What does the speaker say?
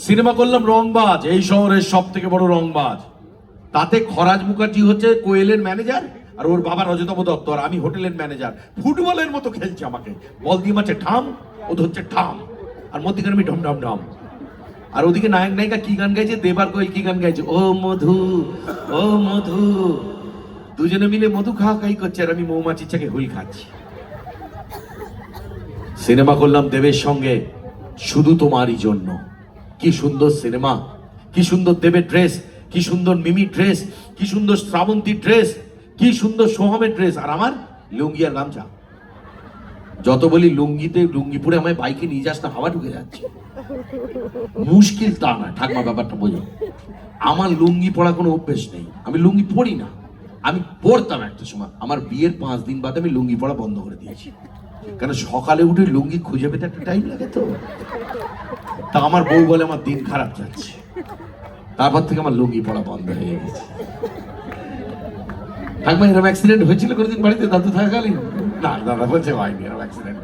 Cinema করলাম রংবাজ, এই শহরের সব থেকে বড় রংবাজ। তাতে খরাজ মুখার্জি হচ্ছে কোয়েলের ম্যানেজার, আর ওর বাবা রজতম দত্ত, আর আমি হোটেলের ম্যানেজার। ফুটবলের মতো খেলছে আমাকে, বল দিয়ে মারছে ঠাম, ও ধরছে ঠাম, আর মধ্যিখানে আমি ঢম ঢম ঢম। আর ওদিকে নায়ক নায়িকা কি গান গাইছে, দেবার কোয়েল কি গান গাইছে, ও মধু ও মধু, দুজনে মিলে মধু খাওয়া খাই করছে, আর আমি মৌমাছির চাকে হুল খাচ্ছি। সিনেমা করলাম দেবের সঙ্গে, শুধু তোমারই জন্য। কি সুন্দর সিনেমা, কি সুন্দর দেবের ড্রেস, কি সুন্দর মিমি ড্রেস, কি সুন্দর শ্রাবন্তী ড্রেস, কি সুন্দর সোহমের ড্রেস, আর আমার লুঙ্গি আর গামছা। যত বলি লুঙ্গিতে লুঙ্গি পরে আমায় বাইকে নিয়ে যাস না, হাওয়া ঢুকে যাচ্ছে। মুশকিল তা না, ঠাকমা ব্যাপারটা বোঝো। আমার লুঙ্গি পরা কোনো অভ্যেস নেই, আমি লুঙ্গি পরি না। আমি পরতাম একটা সময়, আমার বিয়ের 5 দিন বাদে আমি লুঙ্গি পরা বন্ধ করে দিয়েছি। কারণ সকালে উঠে লুঙ্গি খুঁজে পেতে একটা টাইম লাগে তো। তা আমার বউ বলে আমার দিন খারাপ যাচ্ছে, তারপর থেকে আমার লুঙ্গি পড়া বন্ধ হয়ে গেছে। ঠাকমা এরকম অ্যাক্সিডেন্ট হয়েছিল কোনোদিন বাড়িতে দাদু থাকাকালীন? না, দাদা বলছে হয়নি এরকম অ্যাক্সিডেন্ট।